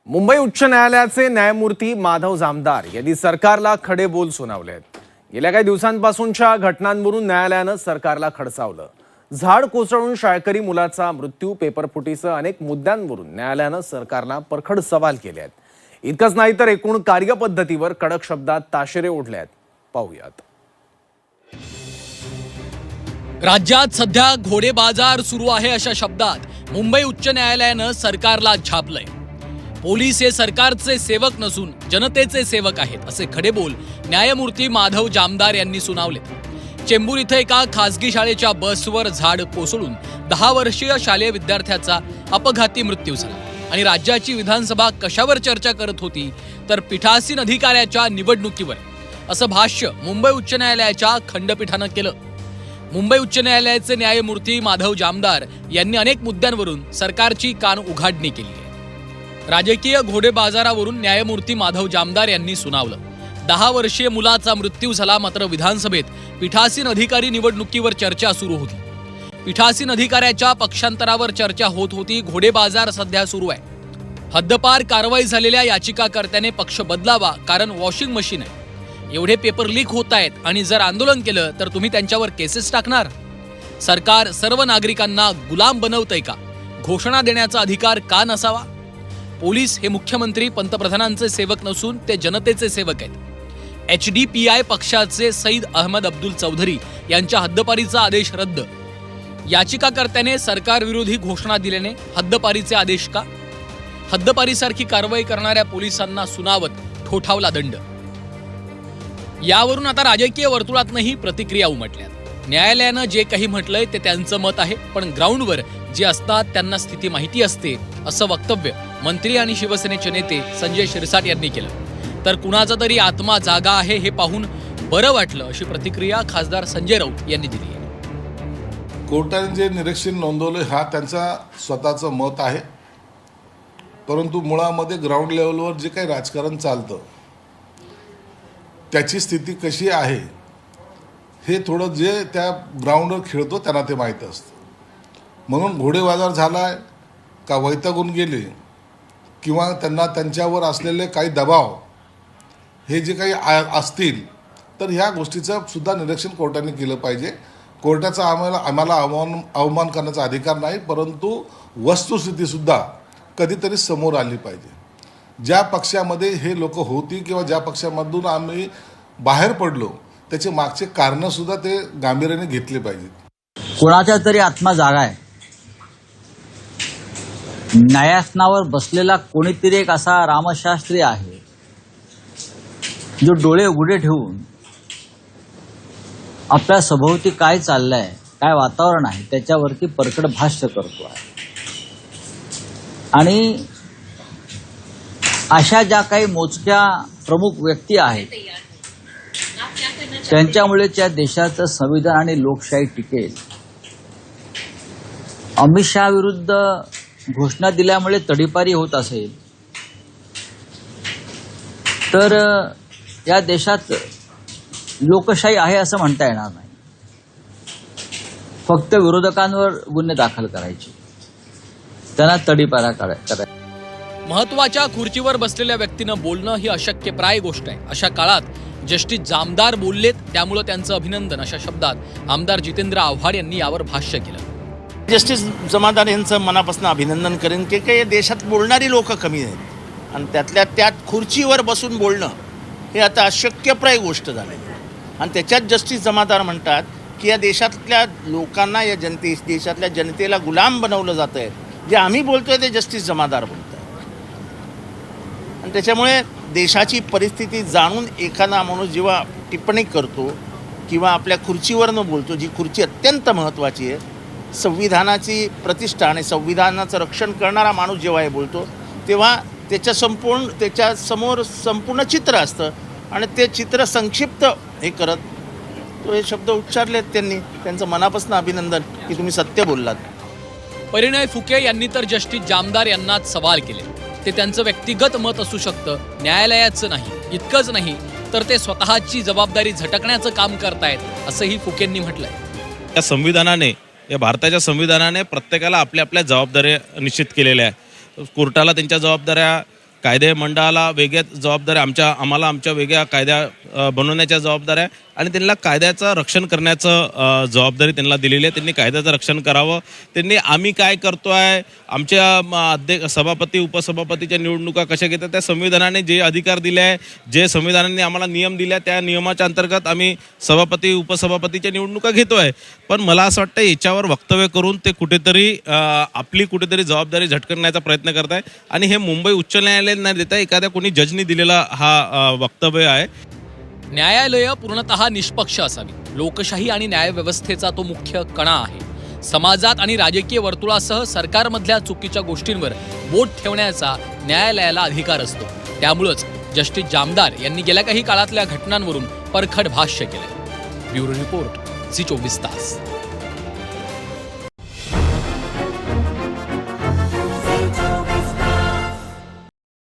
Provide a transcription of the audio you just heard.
मुंबई उच्च न्यायालयाचे न्यायमूर्ती माधव जामदार यांनी सरकारला खडे बोल सुनावले आहेत। गेल्या काही दिवसांपासूनच्या घटनांवरून न्यायालयानं सरकारला खडसावलं। झाड कोसळून शाळकरी मुलाचा मृत्यू, पेपरफुटीसह अनेक मुद्द्यांवरून न्यायालयानं सरकारला परखड सवाल केले आहेत। इतकंच नाही तर एकूण कार्यपद्धतीवर कडक शब्दात ताशेरे ओढले आहेत। पाहूयात। राज्यात सध्या घोडे बाजार सुरू आहे अशा शब्दात मुंबई उच्च न्यायालयानं सरकारला छापलंय। पोलीस हे सरकारचे सेवक नसून जनतेचे सेवक आहेत असे खडेबोल न्यायमूर्ती माधव जामदार यांनी सुनावले। चेंबूर इथे एका खासगी शाळेच्या बसवर झाड कोसळून 10 वर्षीय शालेय विद्यार्थ्याचा अपघाती मृत्यू झाला आणि राज्याची विधानसभा कशावर चर्चा करत होती तर पीठासीन अधिकाऱ्याच्या निवडणुकीवर, असं भाष्य मुंबई उच्च न्यायालयाच्या खंडपीठानं केलं। मुंबई उच्च न्यायालयाचे न्यायमूर्ती माधव जामदार यांनी अनेक मुद्द्यांवरून सरकारची कान उघाडणी केली आहे। राजकीय घोडे बाजारावरून न्यायमूर्ती माधव जामदार यांनी सुनावलं। 10 वर्षीय मुलाचा मृत्यू झाला, मात्र विधानसभेत पीठासीन अधिकारी निवडणुकीवर चर्चा सुरू होती। पीठासीन अधिकाऱ्याच्या पक्षांतरावर चर्चा होत होती। घोडे बाजार सध्या सुरू आहे। हद्दपार कारवाई झालेल्या याचिकाकर्त्याने पक्ष बदलावा, कारण वॉशिंग मशीन आहे। एवढे पेपर लीक होत आहेत आणि जर आंदोलन केलं तर तुम्ही त्यांच्यावर केसेस टाकणार। सरकार सर्व नागरिकांना गुलाम बनवतंय का? घोषणा देण्याचा अधिकार का नसावा? पोलीस हे मुख्यमंत्री पंतप्रधानांचे सेवक नसून ते जनतेचे सेवक आहेत। HDPI पक्षाचे सईद अहमद अब्दुल चौधरी यांच्या हद्दपारीचा आदेश रद्द। याचिकाकर्त्याने सरकारविरोधी घोषणा दिल्याने हद्दपारीचे आदेश का? हद्दपारीसारखी कारवाई करणाऱ्या पोलिसांना सुनावत ठोठावला दंड। यावरून आता राजकीय वर्तुळातही प्रतिक्रिया उमटल्यात। न्यायालयानं जे काही म्हटलंय ते त्यांचं मत आहे, पण ग्राउंडवर जे असतात त्यांना स्थिती माहिती असते, असं वक्तव्य मंत्री आणि शिवसेनेचे नेते संजय शिरसाट यांनी केलं। तर कुणाचा तरी आत्मा जागा आहे हे पाहून बरं वाटलं, अशी प्रतिक्रिया खासदार संजय राऊत यांनी दिली आहे। कोर्टाने जे निरीक्षण नोंदवले हा त्यांचा स्वतःचं मत आहे, परंतु मुळामध्ये ग्राउंड लेवलवर जे काही राजकारण चालतं त्याची स्थिती कशी आहे हे थोडं जे त्या ग्राउंडवर खेळतो त्यांना ते माहीत असतं। म्हणून घोडेबाजार झाला आहे का, वैतागून गेले, किंवा त्यांना त्यांच्यावर असलेले काही दबाव हे जे काही असतील तर ह्या गोष्टीचं सुद्धा निरीक्षण कोर्टाने केलं पाहिजे। कोर्टाचा आम्हाला अवमान करण्याचा अधिकार नाही, परंतु वस्तुस्थितीसुद्धा कधीतरी समोर आली पाहिजे। ज्या पक्षामध्ये हे लोक होती किंवा ज्या पक्षामधून आम्ही बाहेर पडलो त्याचे मागचे कारणंसुद्धा ते गांभीर्याने घेतले पाहिजेत। कोणाचा तरी आत्मा जागा आहे। न्यायासनावर बसलेला कोणीतरी एक असा रामशास्त्री आहे जो डोळे उघडे ठेवून आपल्या सभोवती काय चाललंय, काय वातावरण आहे त्याच्यावरती परखड भाष्य करतो आहे। आणि अशा ज्या काही मोजक्या प्रमुख व्यक्ती आहेत त्यांच्यामुळे त्या देशाचं संविधान आणि लोकशाही टिकेल। अमित शहा विरुद्ध घोषणा दिल्यामुळे तडीपारी होत असेल तर या देशात लोकशाही आहे असं म्हणता येणार नाही। फक्त विरोधकांवर गुन्हे दाखल करायचे, त्यांना तडीपारा करायचा। महत्वाच्या खुर्चीवर बसलेल्या व्यक्तीनं बोलणं ही अशक्यप्राय गोष्ट आहे। अशा काळात जस्टिस जामदार बोललेत, त्यामुळे त्यांचं अभिनंदन, अशा शब्दात आमदार जितेंद्र आव्हाड यांनी यावर भाष्य केलं। जस्टिस जामदार यांचं मनापासून अभिनंदन करेन की काही देशात बोलणारी लोक कमी आहेत आणि त्यातल्या त्यात खुर्चीवर बसून बोलणं हे आता अशक्यप्राय गोष्ट झाली। आणि त्याच्यात जस्टिस जामदार म्हणतात की या देशातल्या लोकांना, या देशातल्या जनतेला गुलाम बनवलं जातं आहे। जे आम्ही बोलतोय ते जस्टिस जामदार बोलतात आणि त्याच्यामुळे देशाची परिस्थिती जाणून एखादा माणूस जेव्हा टिप्पणी करतो किंवा आपल्या खुर्चीवरनं बोलतो, जी खुर्ची अत्यंत महत्त्वाची आहे, संविधानाची प्रतिष्ठा आणि संविधानाचं रक्षण करणारा माणूस जेव्हा हे बोलतो तेव्हा त्याच्यासमोर संपूर्ण चित्र असतं आणि ते चित्र संक्षिप्त हे करत तो हे शब्द उच्चारलेत त्यांनी। त्यांचं मनापासून अभिनंदन की तुम्ही सत्य बोललात। परिणय फुके यांनी तर जस्टिस जामदार यांनाच सवाल केले। ते त्यांचं व्यक्तिगत मत असू शकतं, न्यायालयाचं नाही। इतकंच नाही तर ते स्वतःची जबाबदारी झटकण्याचं काम करतायत, असंही फुकेंनी म्हटलंय। या संविधानाने, या भारताच्या संविधानाने प्रत्येकाला आपल्या आपल्या जबाबदाऱ्या निश्चित केलेल्या आहेत। कोर्टाला त्यांच्या जबाबदाऱ्या कायदे मंडळाला वेगळ्या जबाबदाऱ्या आम्हाला आमच्या वेगळ्या कायद्या बनवण्याच्या जबाबदाऱ्या आणि त्यांना कायद्याचं रक्षण करण्याचं जबाबदारी त्यांना दिलेली आहे. त्यांनी कायद्याचं रक्षण करावं. त्यांनी आम्ही काय करतो आहे, आमच्या सभापती उपसभापतीच्या निवडणुका कशा घेतात, त्या संविधानाने जे अधिकार दिले आहे, जे संविधानाने आम्हाला नियम दिले त्या नियमाच्या अंतर्गत आम्ही सभापती उपसभापतीच्या निवडणुका घेतो आहे. पण मला असं वाटतं याच्यावर वक्तव्य करून ते कुठेतरी आपली कुठेतरी जबाबदारी झटकण्याचा प्रयत्न करत आहे आणि हे मुंबई उच्च न्यायालयाने नाही देता एखाद्या कोणी जजनी दिलेला हा वक्तव्य आहे. न्यायालयं पूर्णतः निष्पक्ष असावी. लोकशाही आणि न्यायव्यवस्थेचा तो मुख्य कणा आहे. समाजात आणि राजकीय वर्तुळासह सरकारमधल्या चुकीच्या गोष्टींवर बोट ठेवण्याचा न्यायालयाला अधिकार असतो. त्यामुळंच जस्टिस जामदार यांनी गेल्या काही काळातल्या घटनांवरून परखड भाष्य केलं. ब्युरो रिपोर्ट, झी 24 तास.